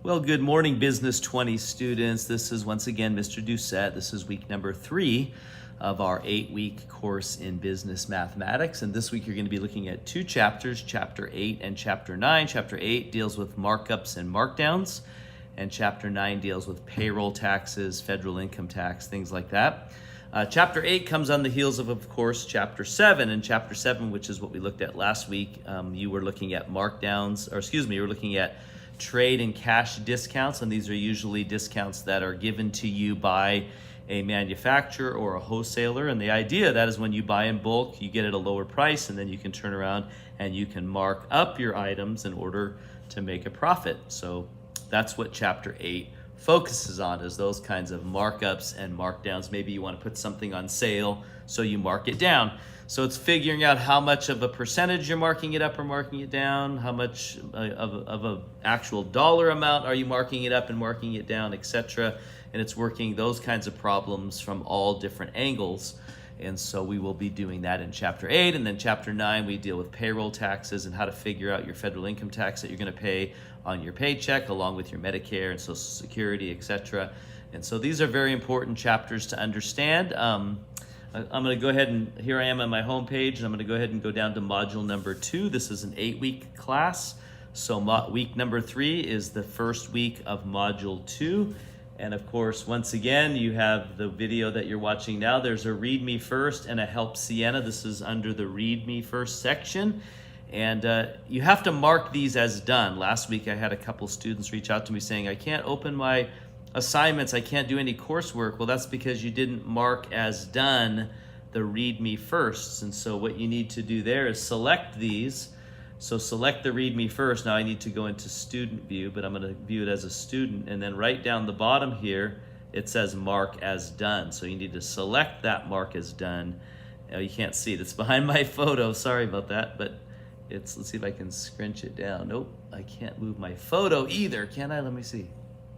Well, good morning, Business 20 students. This is once again Mr. Doucette. This is week number 3 of our 8-week course in business mathematics. And this week you're going to be looking at 2 chapters, Chapter 8 and Chapter 9. Chapter 8 deals with markups and markdowns, and Chapter 9 deals with payroll taxes, federal income tax, things like that. Chapter 8 comes on the heels of course, Chapter 7. And Chapter 7, which is what we looked at last week, you were looking at you were looking at trade and cash discounts, and these are usually discounts that are given to you by a manufacturer or a wholesaler. And the idea of that is when you buy in bulk, you get at a lower price, and then you can turn around and you can mark up your items in order to make a profit. So that's what Chapter 8 focuses on, is those kinds of markups and markdowns. Maybe you want to put something on sale, so you mark it down. So it's figuring out how much of a percentage you're marking it up or marking it down, how much of a actual dollar amount are you marking it up and marking it down, etc. And it's working those kinds of problems from all different angles. And so we will be doing that in Chapter 8. And then Chapter 9, we deal with payroll taxes and how to figure out your federal income tax that you're going to pay on your paycheck, along with your Medicare and Social Security, etc. And so these are very important chapters to understand. I'm going to go ahead and, here I am on my home page, and I'm going to go ahead and go down to module number 2. This is an 8-week class. So week number 3 is the first week of module 2. And of course, once again, you have the video that you're watching now. There's a Read Me First and a Help Sienna. This is under the Read Me First section. And you have to mark these as done. Last week, I had a couple students reach out to me saying, I can't open my assignments, I can't do any coursework. Well, that's because you didn't mark as done the Read Me Firsts. And so what you need to do there is select these. So select the Read Me First. Now I need to go into student view, but I'm going to view it as a student. And then right down the bottom here, it says mark as done. So you need to select that mark as done. Now you can't see it. It's behind my photo. Sorry about that, but let's see if I can scrunch it down. Nope, I can't move my photo either. Can I? Let me see.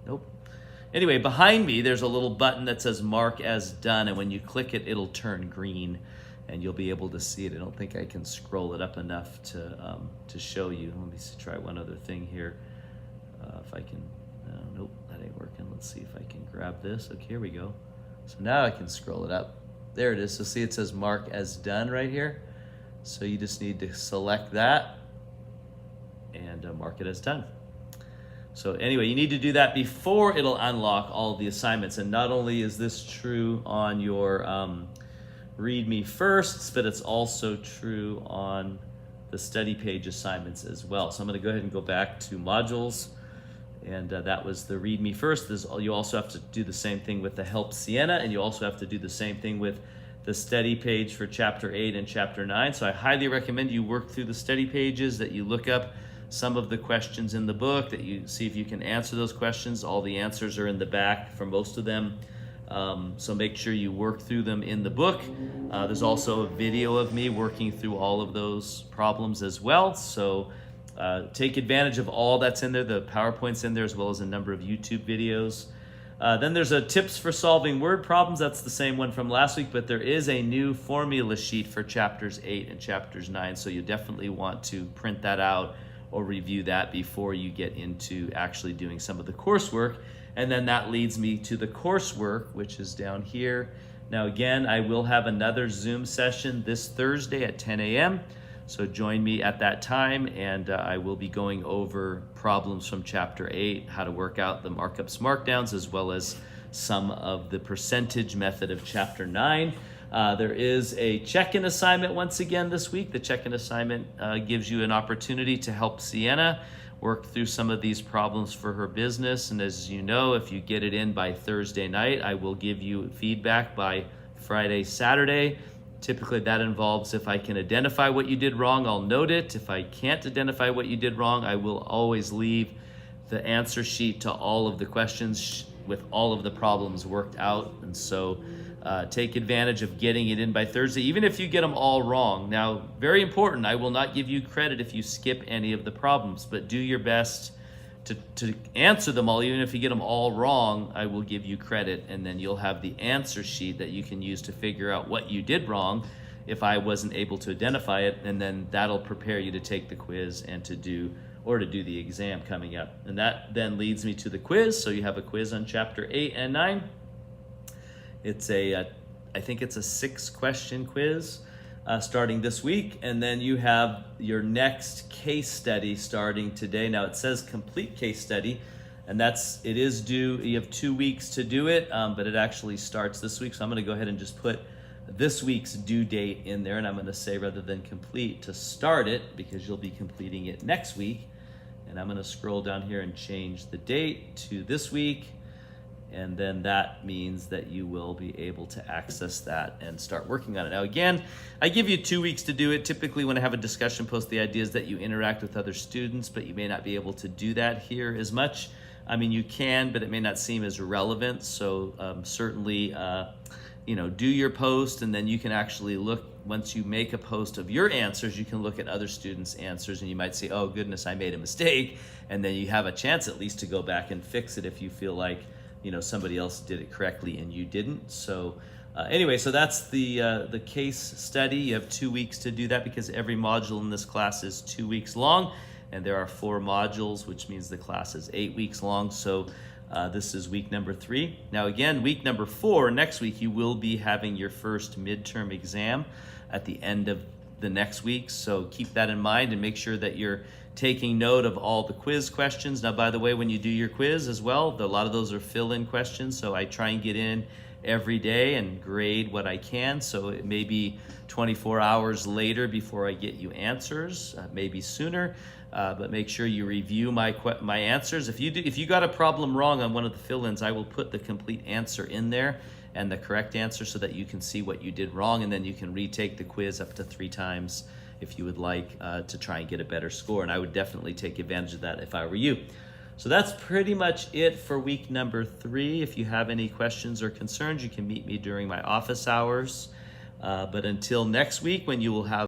Nope. Anyway, behind me, there's a little button that says Mark as Done, and when you click it, it'll turn green, and you'll be able to see it. I don't think I can scroll it up enough to show you. Let me try one other thing here. If I can, nope, that ain't working. Let's see if I can grab this. Okay, here we go. So now I can scroll it up. There it is. So see, it says Mark as Done right here. So you just need to select that and mark it as done. So anyway, you need to do that before it'll unlock all of the assignments. And not only is this true on your Read Me Firsts, but it's also true on the study page assignments as well. So I'm going to go ahead and go back to modules. And that was the Read Me First. You also have to do the same thing with the Help Sienna, and you also have to do the same thing with the study page for Chapter 8 and Chapter 9. So I highly recommend you work through the study pages, that you look up some of the questions in the book, that you see if you can answer those questions. All the answers are in the back for most of them. So make sure you work through them in the book. There's also a video of me working through all of those problems as well. So take advantage of all that's in there. The PowerPoint's in there, as well as a number of YouTube videos. Then there's a tips for solving word problems. That's the same one from last week, but there is a new formula sheet for Chapters 8 and Chapters 9. So you definitely want to print that out or review that before you get into actually doing some of the coursework. And then that leads me to the coursework, which is down here. Now again, I will have another Zoom session this Thursday at 10 a.m. So join me at that time, and I will be going over problems from Chapter 8, how to work out the markups, markdowns, as well as some of the percentage method of Chapter 9. There is a check-in assignment once again this week. The check-in assignment gives you an opportunity to help Sienna work through some of these problems for her business. And as you know, if you get it in by Thursday night, I will give you feedback by Friday, Saturday. Typically that involves, if I can identify what you did wrong, I'll note it. If I can't identify what you did wrong, I will always leave the answer sheet to all of the questions with all of the problems worked out. And so take advantage of getting it in by Thursday, even if you get them all wrong. Now, very important, I will not give you credit if you skip any of the problems, but do your best to answer them all. Even if you get them all wrong, I will give you credit, and then you'll have the answer sheet that you can use to figure out what you did wrong if I wasn't able to identify it, and then that'll prepare you to take the quiz and to do or to do the exam coming up. And that then leads me to the quiz. So you have a quiz on chapter 8 and 9. It's I think it's a 6-question quiz starting this week. And then you have your next case study starting today. Now it says complete case study, and it is due, you have 2 weeks to do it, but it actually starts this week. So I'm gonna go ahead and just put this week's due date in there, and I'm gonna say rather than complete to start it, because you'll be completing it next week. And I'm gonna scroll down here and change the date to this week. And then that means that you will be able to access that and start working on it. Now again, I give you 2 weeks to do it. Typically when I have a discussion post, the idea is that you interact with other students, but you may not be able to do that here as much. I mean, you can, but it may not seem as relevant. So certainly, do your post, and then you can actually look, once you make a post of your answers, you can look at other students' answers, and you might say, oh goodness, I made a mistake. And then you have a chance at least to go back and fix it if you feel like somebody else did it correctly and you didn't. So anyway, so that's the case study. You have 2 weeks to do that because every module in this class is 2 weeks long, and there are 4 modules, which means the class is 8 weeks long. So this is week number 3. Now again, week number 4, next week, you will be having your first midterm exam at the end of the next week. So keep that in mind and make sure that you're taking note of all the quiz questions. Now, by the way, when you do your quiz as well, a lot of those are fill-in questions. So I try and get in every day and grade what I can. So it may be 24 hours later before I get you answers, maybe sooner. But make sure you review my answers. If you got a problem wrong on one of the fill-ins, I will put the complete answer in there and the correct answer so that you can see what you did wrong, and then you can retake the quiz up to 3 times if you would like to try and get a better score. And I would definitely take advantage of that if I were you. So that's pretty much it for week number 3. If you have any questions or concerns, you can meet me during my office hours. But until next week, when you will have